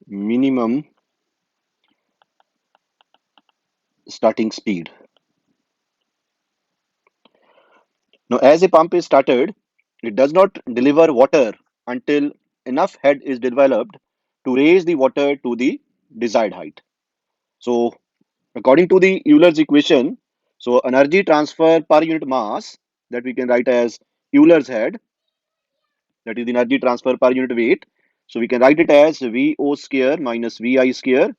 minimum starting speed. Now, as a pump is started, it does not deliver water until enough head is developed to raise the water to the desired height. So, according to the Euler's equation, so energy transfer per unit mass that we can write as Euler's head, that is the energy transfer per unit weight. So, we can write it as VO square minus VI square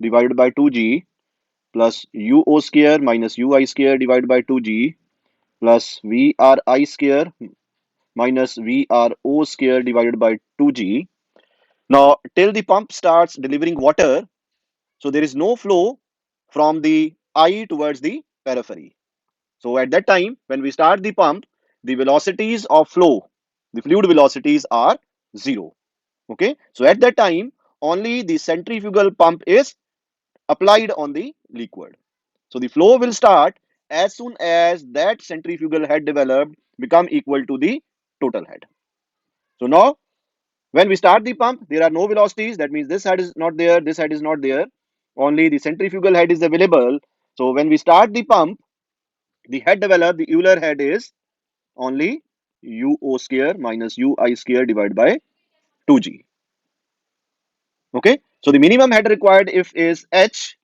divided by 2G plus UO square minus UI square divided by 2G plus VRI square minus VRO square divided by 2G. Now, till the pump starts delivering water, so there is no flow from the I towards the periphery. So, at that time, when we start the pump, the velocities of flow, the fluid velocities are zero. Okay. So, at that time, only the centrifugal pump is applied on the liquid. So, the flow will start as soon as that centrifugal head developed become equal to the total head. So, now when we start the pump, there are no velocities. That means this side is not there, this side is not there. Only the centrifugal head is available. So when we start the pump, the head developed, the Euler head is only UO square minus UI square divided by 2G. Okay. So the minimum head required if is H.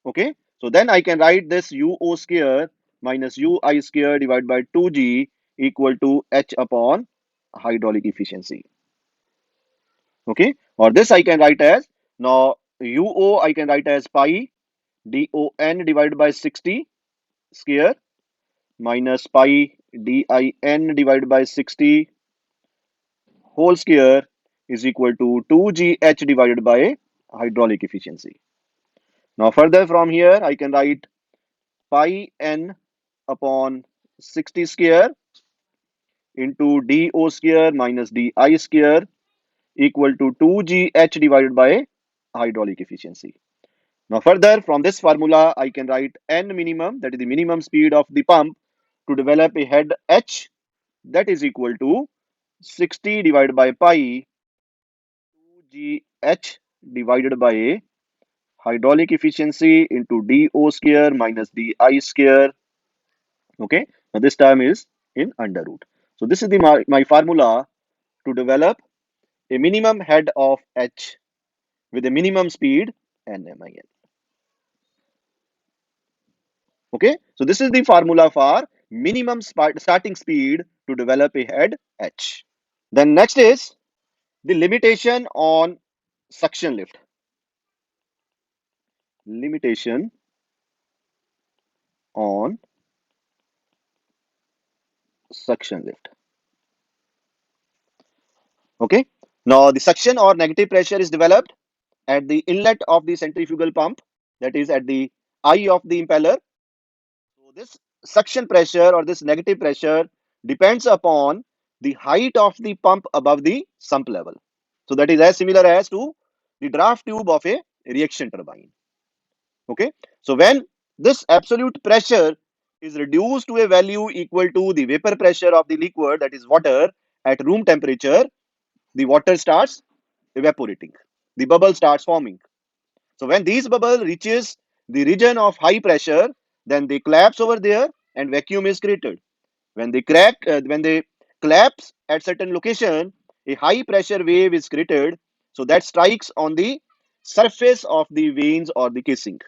Okay. So then I can write this UO square minus UI square divided by 2G equal to H upon hydraulic efficiency. Okay, or this I can write as, now UO I can write as pi DON divided by 60 square minus pi DIN divided by 60 whole square is equal to 2GH divided by hydraulic efficiency. Now further from here I can write pi N upon 60 square into DO square minus DI square equal to 2GH divided by hydraulic efficiency. Now further from this formula, I can write N minimum, that is the minimum speed of the pump to develop a head H, that is equal to 60 divided by pi 2GH divided by hydraulic efficiency into DO square minus DI square. Okay, now this term is in under root. So this is my formula to develop a minimum head of H with a minimum speed Nmin. Okay, so this is the formula for minimum starting speed to develop a head H. Then next is the limitation on suction lift. Limitation on suction lift. Okay, now the suction or negative pressure is developed at the inlet of the centrifugal pump, that is at the eye of the impeller. So this suction pressure or this negative pressure depends upon the height of the pump above the sump level. So that is as similar as to the draft tube of a reaction turbine. Okay. So when this absolute pressure is reduced to a value equal to the vapor pressure of the liquid, that is water, at room temperature, the water starts evaporating. The bubble starts forming. So when these bubble reaches the region of high pressure, then they collapse over there and vacuum is created. When they collapse at certain location, a high pressure wave is created. So that strikes on the surface of the veins or the casing.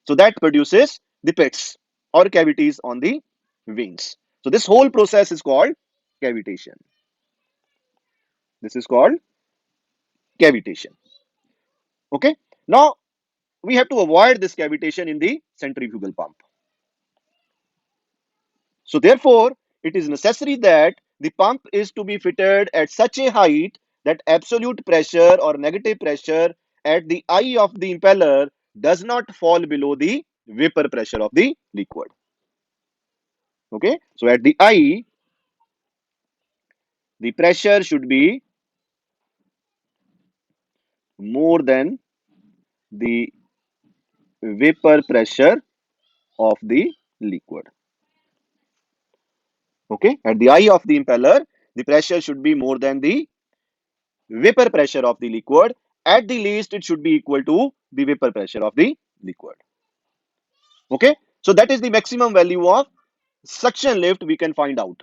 So that produces the pits or cavities on the veins. So this whole process is called cavitation. This is called cavitation. Okay. Now we have to avoid this cavitation in the centrifugal pump. So therefore, it is necessary that the pump is to be fitted at such a height that absolute pressure or negative pressure at the eye of the impeller does not fall below the vapor pressure of the liquid. Okay, so at the eye, the pressure should be more than the vapor pressure of the liquid. Okay, at the eye of the impeller, the pressure should be more than the vapor pressure of the liquid. At the least, it should be equal to the vapor pressure of the liquid. Okay, so that is the maximum value of suction lift we can find out.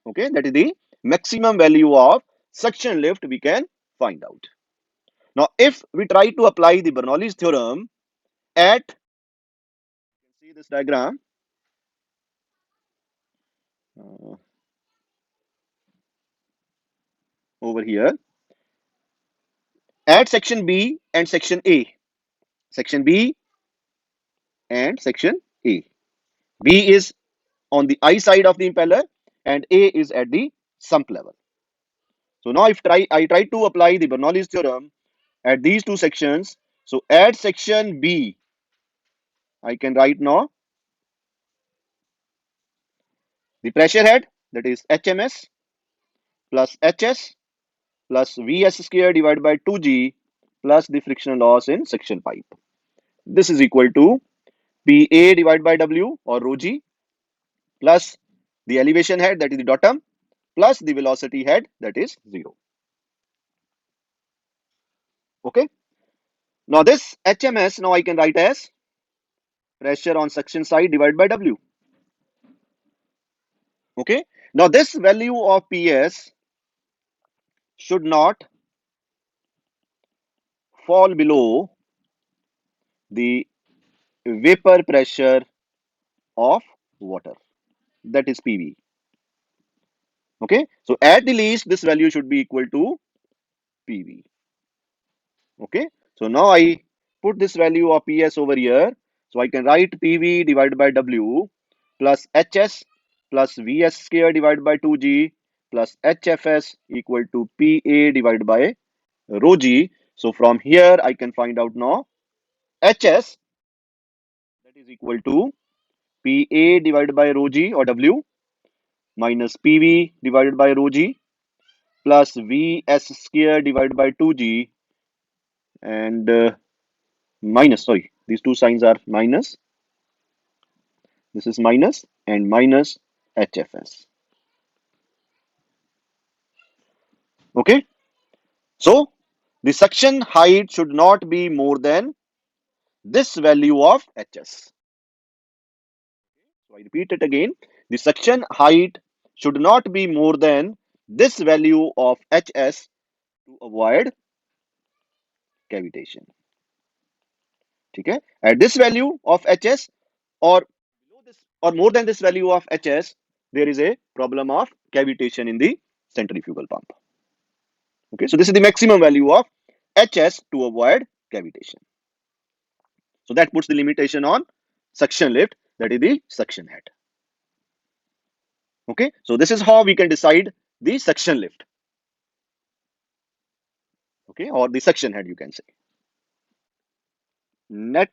Okay, that is the maximum value of suction lift we can find out. Now, if we try to apply the Bernoulli's theorem at, see this diagram uh, over here, at section B and section A, section B and section A. B is on the I side of the impeller and A is at the sump level. So now if I try to apply the Bernoulli's theorem at these two sections, so at section B, I can write now the pressure head, that is HMS plus HS plus Vs square divided by 2G plus the frictional loss in section pipe. This is equal to PA divided by W or rho G plus the elevation head, that is the bottom, plus the velocity head, that is 0. Okay. Now this HMS, now I can write as pressure on suction side divided by W. Okay. Now this value of PS should not fall below the vapor pressure of water, that is PV. Okay. So at the least, this value should be equal to PV. Okay. So now I put this value of PS over here. So I can write PV divided by W plus HS plus Vs square divided by 2G plus HFS equal to PA divided by rho G. So from here I can find out now HS, that is equal to PA divided by rho G or W minus PV divided by rho G plus Vs square divided by 2G and minus, sorry, these two signs are minus, this is minus and minus HFS. Okay, so the suction height should not be more than this value of HS. So I repeat it again, the suction height should not be more than this value of HS to avoid cavitation. Okay, at this value of HS or below this or more than this value of HS, there is a problem of cavitation in the centrifugal pump. Okay, so this is the maximum value of HS to avoid cavitation. So that puts the limitation on suction lift, that is the suction head. Okay, so this is how we can decide the suction lift. Okay, or the suction head, you can say. Net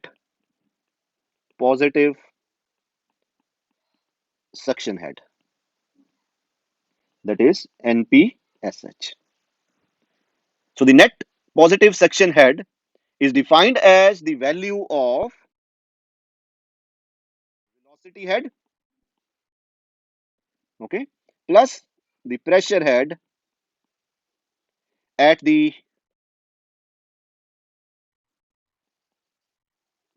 positive suction head, that is NPSH. So the net positive suction head is defined as the value of velocity head, okay, plus the pressure head at the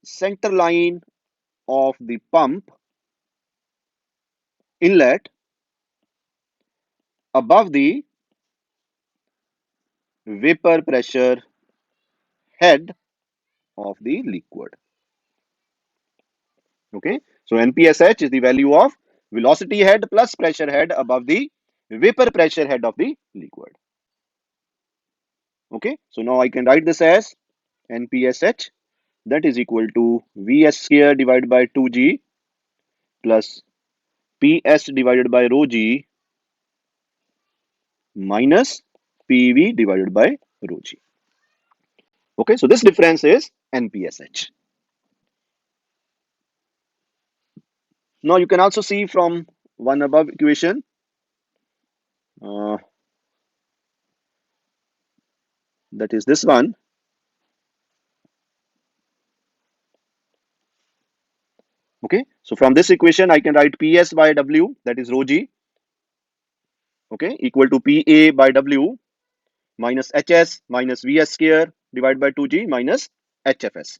center line of the pump inlet above the vapor pressure head of the liquid. Okay, so NPSH is the value of velocity head plus pressure head above the vapor pressure head of the liquid. Okay, so now I can write this as NPSH, that is equal to Vs square divided by 2G plus PS divided by rho G minus PV divided by rho G. Okay, so this difference is NPSH. Now you can also see from one above equation, that is this one. Okay, so from this equation I can write PS by W, that is rho G, okay, equal to PA by W minus Hs minus Vs square divided by 2G minus HFS.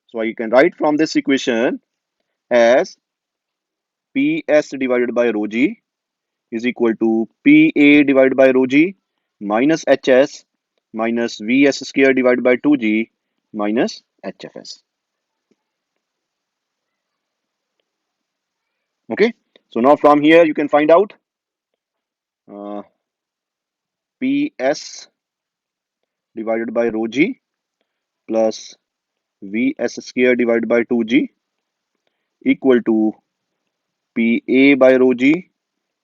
So I can write from this equation as Ps divided by rho g is equal to Pa divided by rho g minus Hs minus Vs square divided by 2G minus HFS. Okay. So now from here you can find out uh, Ps divided by rho g plus Vs square divided by 2G equal to Pa by rho g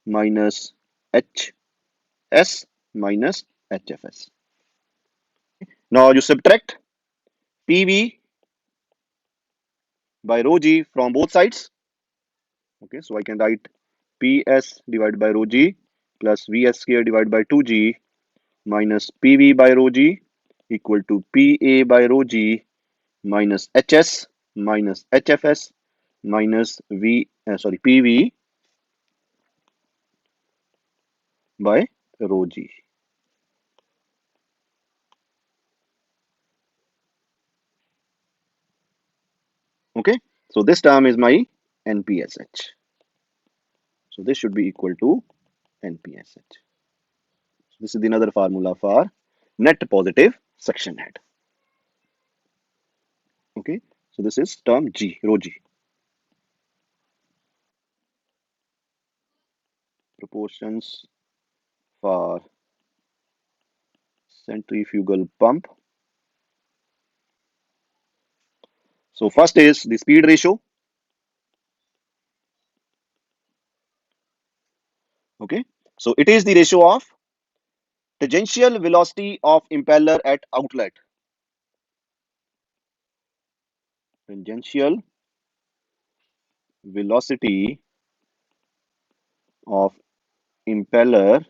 minus Hs minus HFS. Now you subtract Pv by rho g from both sides. Okay, so I can write Ps divided by rho g plus Vs square divided by 2G minus Pv by rho g equal to Pa by rho g minus Hs minus HFS minus Pv by rho g. Okay, so this term is my NPSH. So this should be equal to NPSH. So this is another formula for net positive suction head. Okay, so this is term G, rho G. Proportions for centrifugal pump. So first is the speed ratio. Okay, so it is the ratio of tangential velocity of impeller at outlet. Tangential velocity of impeller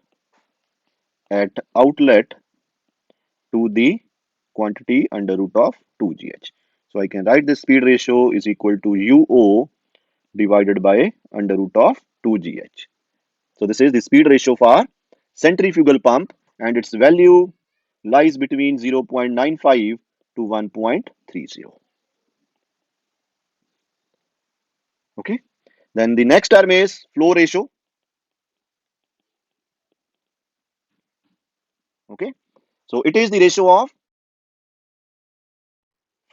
at outlet to the quantity under root of 2gh. So I can write the speed ratio is equal to UO divided by under root of 2gh. So this is the speed ratio for centrifugal pump and its value lies between 0.95 to 1.30. Okay. Then the next term is flow ratio. Okay. So it is the ratio of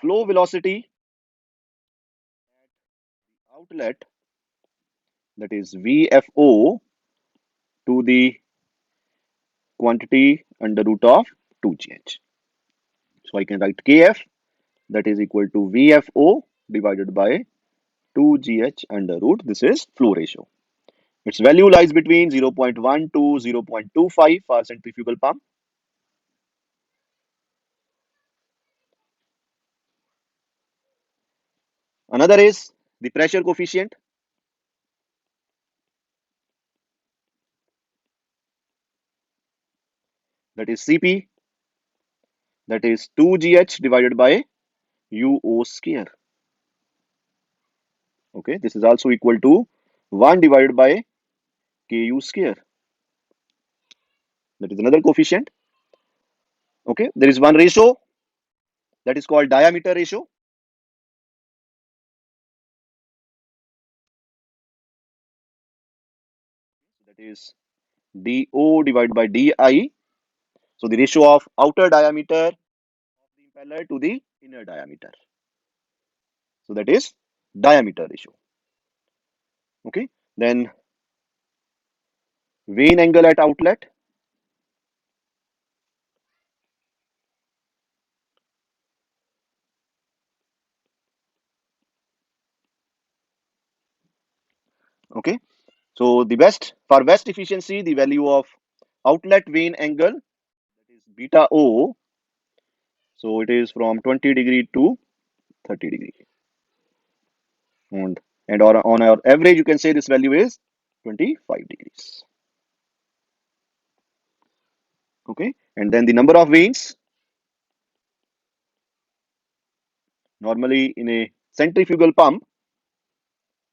flow velocity outlet, that is VFO, to the quantity under root of 2gh. So I can write Kf, that is equal to VFO divided by 2gh under root. This is flow ratio. Its value lies between 0.1 to 0.25 for centrifugal pump. Another is the pressure coefficient, that is Cp, that is 2gh divided by UO square. Okay, this is also equal to 1 divided by Ku square. That is another coefficient. Okay, there is one ratio that is called diameter ratio. That is DO divided by DI. So the ratio of outer diameter of the impeller to the inner diameter. So that is diameter ratio. Okay, then vane angle at outlet. Okay, so the best for best efficiency, the value of outlet vane angle, that is beta O. So it is from 20° to 30°. And on our average, you can say this value is 25 degrees. Okay, and then the number of vanes. Normally in a centrifugal pump,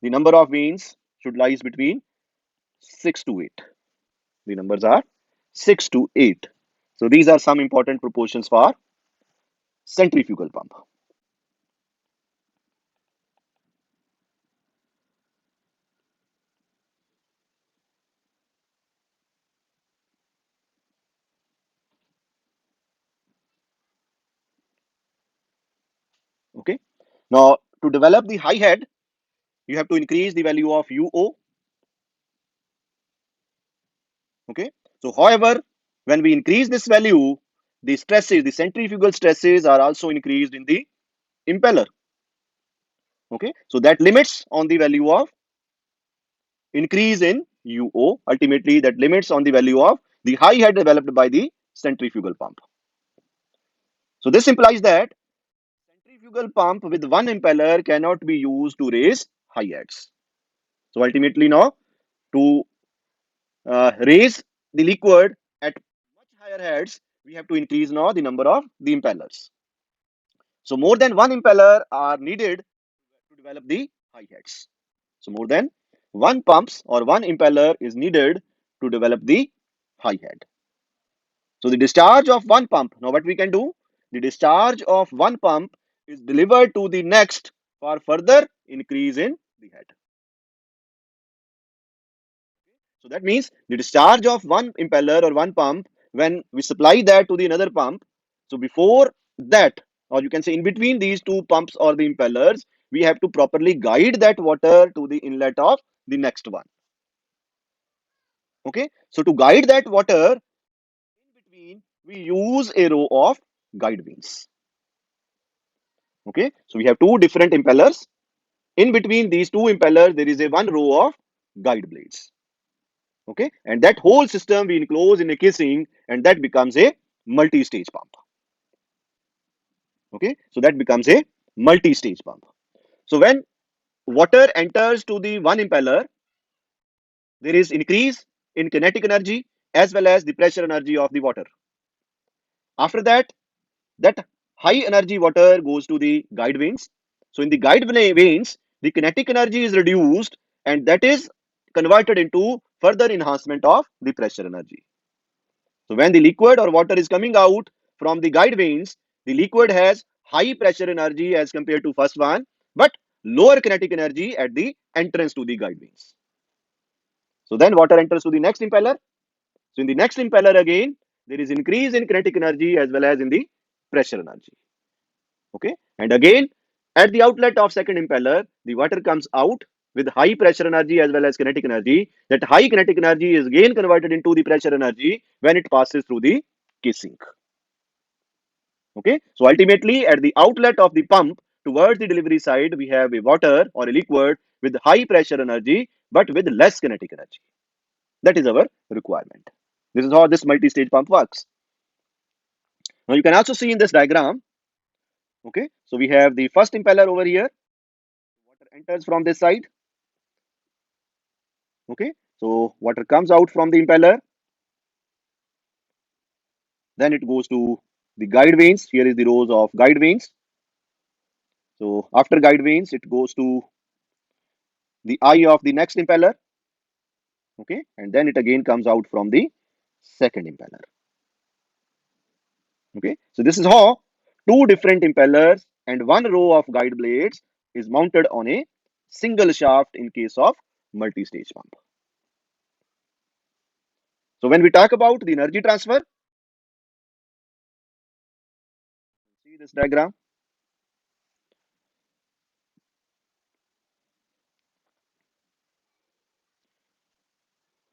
the number of vanes should lies between 6 to 8. The numbers are 6 to 8. So these are some important proportions for centrifugal pump. Okay. Now to develop the high head, you have to increase the value of UO. Okay. So however, when we increase this value, the stresses, the centrifugal stresses are also increased in the impeller. Okay. So that limits on the value of increase in UO. Ultimately, that limits on the value of the high head developed by the centrifugal pump. So this implies that centrifugal pump with one impeller cannot be used to raise high heads. So ultimately now to raise the liquid at much higher heads, we have to increase now the number of the impellers. So more than one impeller are needed to develop the high heads. So more than one pumps or one impeller is needed to develop the high head. So the discharge of one pump, now what we can do, the discharge of one pump is delivered to the next for further increase in the head. So that means the discharge of one impeller or one pump, when we supply that to the another pump, so before that, or you can say in between these two pumps or the impellers, we have to properly guide that water to the inlet of the next one. Okay. So to guide that water in between, we use a row of guide vanes. Okay. So we have two different impellers. In between these two impellers, there is a one row of guide blades. Okay. And that whole system we enclose in a casing, and that becomes a multi-stage pump. Okay. So that becomes a multi-stage pump. So when water enters to the one impeller, there is increase in kinetic energy as well as the pressure energy of the water. After that, that high energy water goes to the guide vanes. So in the guide vanes, the kinetic energy is reduced, and that is converted into further enhancement of the pressure energy. So when the liquid or water is coming out from the guide vanes, the liquid has high pressure energy as compared to first one, but lower kinetic energy at the entrance to the guide vanes. So then water enters to the next impeller. So in the next impeller again, there is increase in kinetic energy as well as in the pressure energy. Okay. And again, at the outlet of second impeller, the water comes out with high pressure energy as well as kinetic energy. That high kinetic energy is again converted into the pressure energy when it passes through the casing. Okay. So ultimately, at the outlet of the pump towards the delivery side, we have a water or a liquid with high pressure energy but with less kinetic energy. That is our requirement. This is how this multi-stage pump works. Now you can also see in this diagram. Okay. So we have the first impeller over here. Water enters from this side. Okay. So water comes out from the impeller. Then it goes to the guide vanes. Here is the rows of guide vanes. So after guide vanes, it goes to the eye of the next impeller. Okay. And then it again comes out from the second impeller. Okay. So this is how two different impellers and one row of guide blades is mounted on a single shaft in case of multi-stage pump. So when we talk about the energy transfer, see this diagram.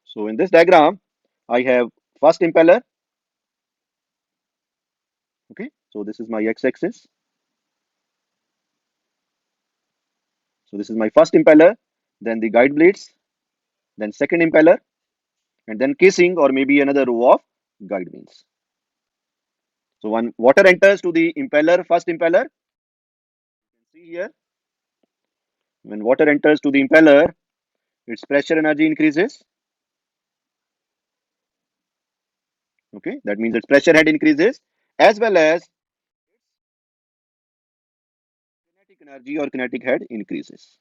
So in this diagram, I have first impeller. Okay. So this is my x-axis. So this is my first impeller, then the guide blades, then second impeller, and then casing or maybe another row of guide vanes. So when water enters to the impeller, first impeller, you can see here, when water enters to the impeller, its pressure energy increases. Okay, that means its pressure head increases as well as kinetic energy or kinetic head increases.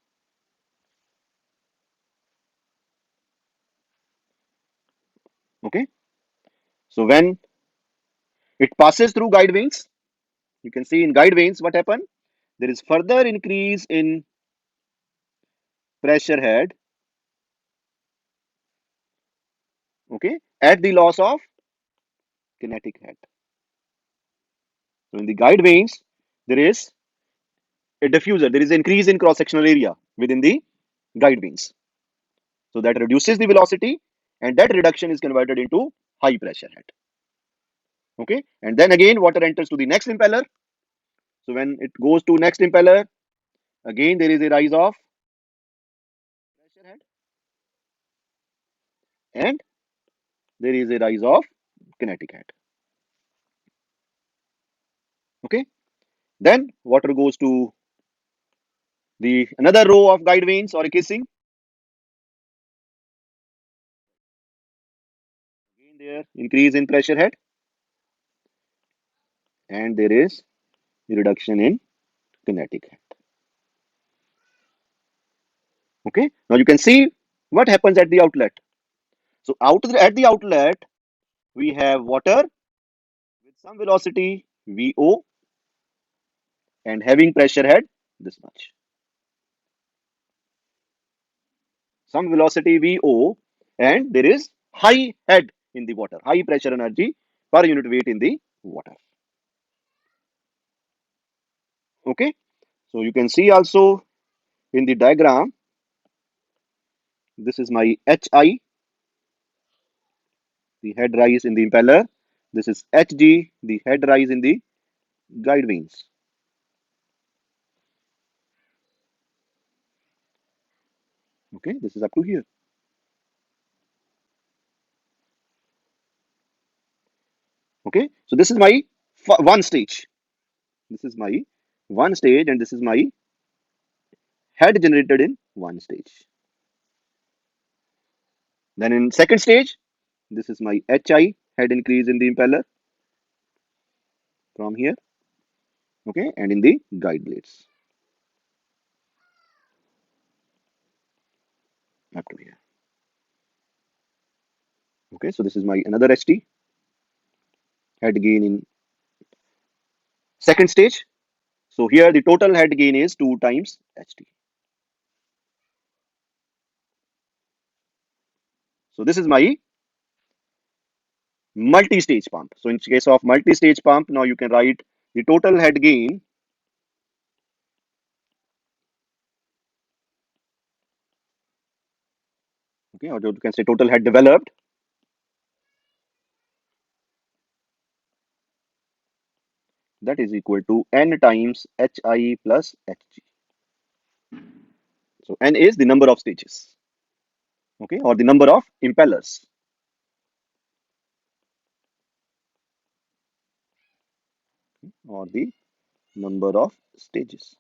Okay, so when It passes through guide vanes. You can see in guide vanes what happened. There is further increase in pressure head, okay, at the loss of kinetic head. So in the guide vanes, there is a diffuser. There is an increase in cross-sectional area within the guide vanes. So that reduces the velocity, and that reduction is converted into high pressure head. Okay, and then again water enters to the next impeller. So when it goes to next impeller, again there is a rise of pressure head, and there is a rise of kinetic head. Okay, then water goes to the another row of guide vanes or a casing. Again there increase in pressure head, and there is a reduction in kinetic head. Okay, now you can see what happens at the outlet. So at the outlet, we have water with some velocity VO and having pressure head this much. Some velocity VO, and there is high head in the water, high pressure energy per unit weight in the water. Okay, so you can see also in the diagram, this is my HI, the head rise in the impeller. This is HG, the head rise in the guide vanes. Okay, this is up to here. Okay, so this is my one stage. This is my one stage, and this is my head generated in one stage. Then in second stage, this is my HI, head increase in the impeller from here. Okay, and in the guide blades up to here. Okay, so this is my another HT, head gain in second stage. So here the total head gain is 2 times HT. So this is my multi-stage pump. So in case of multi-stage pump, now you can write the total head gain, okay, or you can say total head developed, that is equal to N times HI plus HG. So N is the number of stages, okay, or the number of impellers, or the number of stages.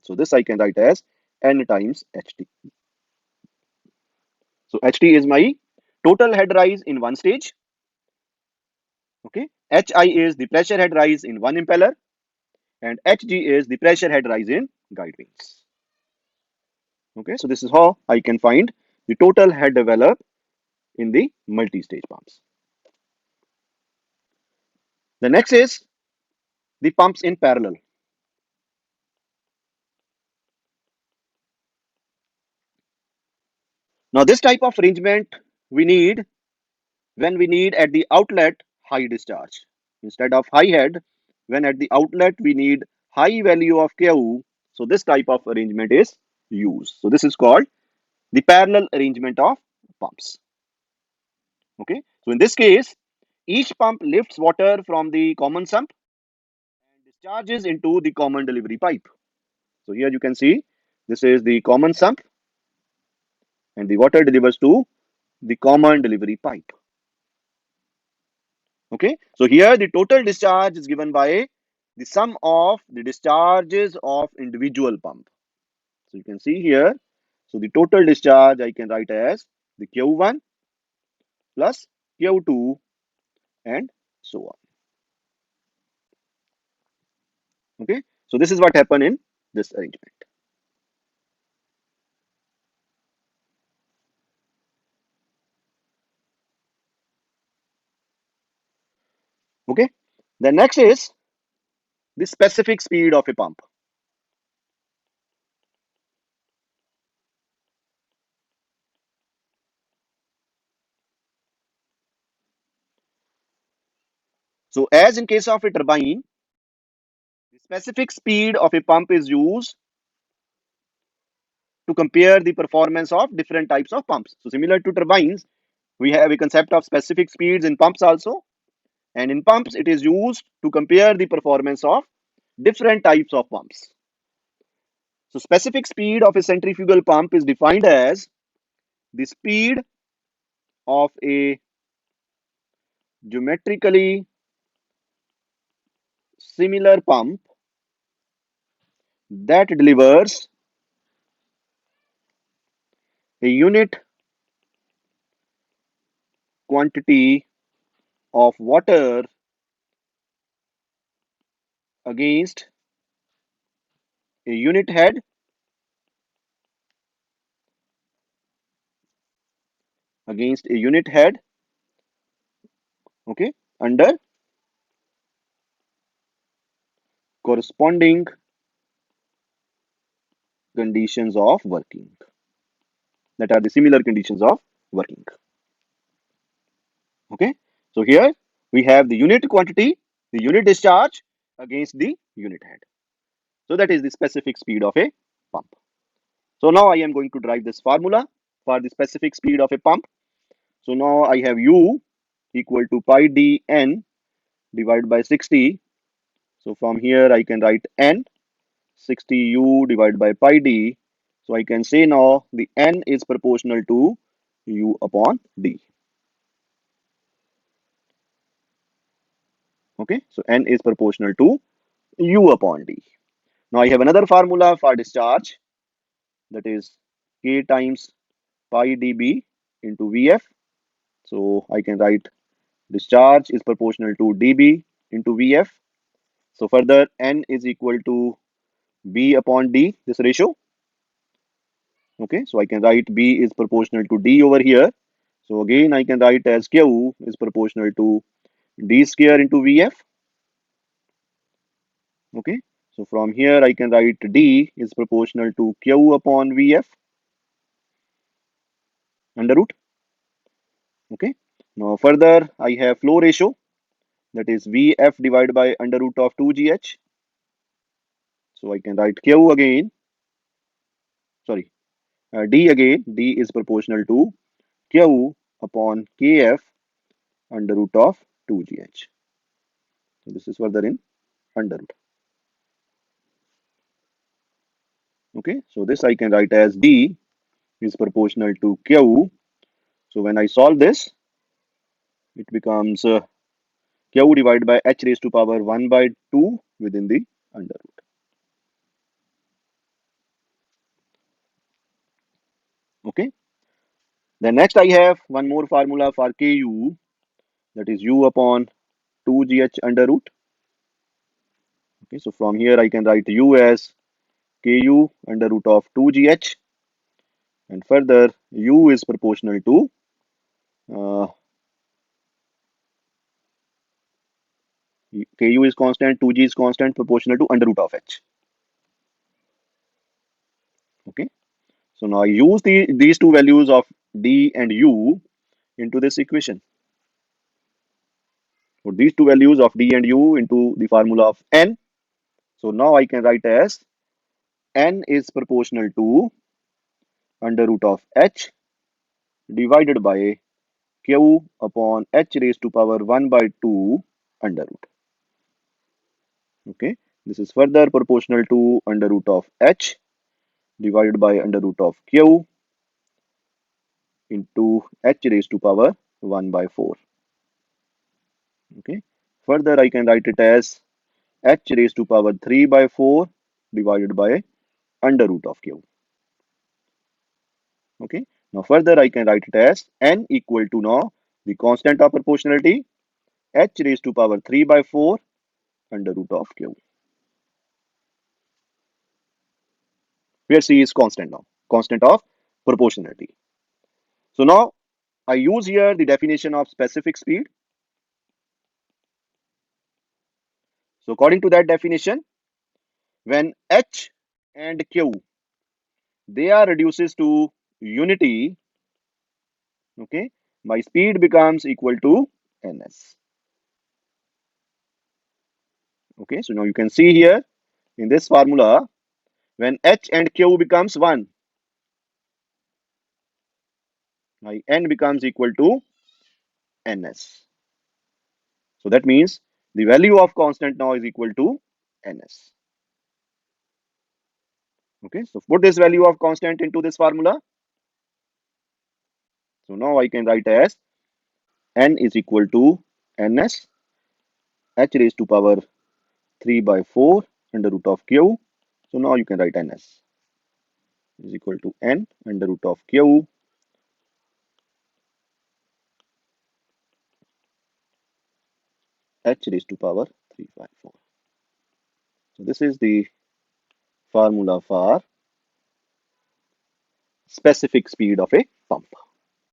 So this I can write as N times HT. So HT is my total head rise in one stage. Okay. HI is the pressure head rise in one impeller, and HG is the pressure head rise in guide vanes. Okay. So this is how I can find the total head developed in the multi-stage pumps. The next is the pumps in parallel. Now this type of arrangement we need when we need at the outlet high discharge. Instead of high head, when at the outlet we need high value of Q, so this type of arrangement is used. So this is called the parallel arrangement of pumps. Okay, so in this case, each pump lifts water from the common sump and discharges into the common delivery pipe. So here you can see this is the common sump, and the water delivers to the common delivery pipe. Okay, so here the total discharge is given by the sum of the discharges of individual pump. So you can see here, so the total discharge I can write as the Q1 plus Q2 and so on. Okay, so this is what happened in this arrangement. Okay, The next is the specific speed of a pump. So as in case of a turbine, the specific speed of a pump is used to compare the performance of different types of pumps. So similar to turbines, we have a concept of specific speeds in pumps also. And in pumps, it is used to compare the performance of different types of pumps. So specific speed of a centrifugal pump is defined as the speed of a geometrically similar pump that delivers a unit quantity of water against a unit head, against a unit head, okay, under corresponding conditions of working, that are the similar conditions of working. Okay, so here we have the unit quantity, the unit discharge against the unit head. So that is the specific speed of a pump. So now I am going to derive this formula for the specific speed of a pump. So now I have U equal to pi d n divided by 60. So from here I can write n 60 u divided by pi d. So I can say now the n is proportional to u upon d. Okay, so n is proportional to u upon d. Now I have another formula for discharge, that is k times pi dB into Vf. So I can write discharge is proportional to dB into Vf. So further n is equal to B upon D, this ratio. Okay, so I can write B is proportional to D over here. So again I can write as Q is proportional to D square into Vf. Okay, so from here I can write D is proportional to Q upon Vf under root. Okay, now further I have flow ratio, that is Vf divided by under root of 2gh. So I can write Q again, sorry, D again, D is proportional to Q upon Kf under root of 2gh. So this is further in under root. Okay, so this I can write as D is proportional to Q. So when I solve this, it becomes Q divided by h raised to power 1 by 2 within the under root. Okay, then next I have one more formula for Ku, that is U upon 2gh under root. Okay, so from here I can write U as Ku under root of 2gh, and further U is proportional to uh, Ku is constant, 2g is constant, proportional to under root of h. Okay, so now I use these two values of d and u into this equation. Put these two values of d and u into the formula of n. So now I can write as n is proportional to under root of h divided by q upon h raised to power 1 by 2 under root. Okay, this is further proportional to under root of h divided by under root of q into h raised to power 1 by 4. Okay, further I can write it as h raised to power 3 by 4 divided by under root of q. Okay, now further I can write it as n equal to now the constant of proportionality h raised to power 3 by 4 under root of q, where c is constant now, constant of proportionality. So now I use here the definition of specific speed. So according to that definition, when H and Q they are reduces to unity, okay, my speed becomes equal to ns. Okay, so now you can see here in this formula, when H and Q becomes 1, my n becomes equal to ns. So that means the value of constant now is equal to ns. Okay, so put this value of constant into this formula. So now I can write as n is equal to ns h raised to power 3 by 4 under root of q. So now you can write ns is equal to n under root of q h raised to power 3 by 4. So this is the formula for specific speed of a pump.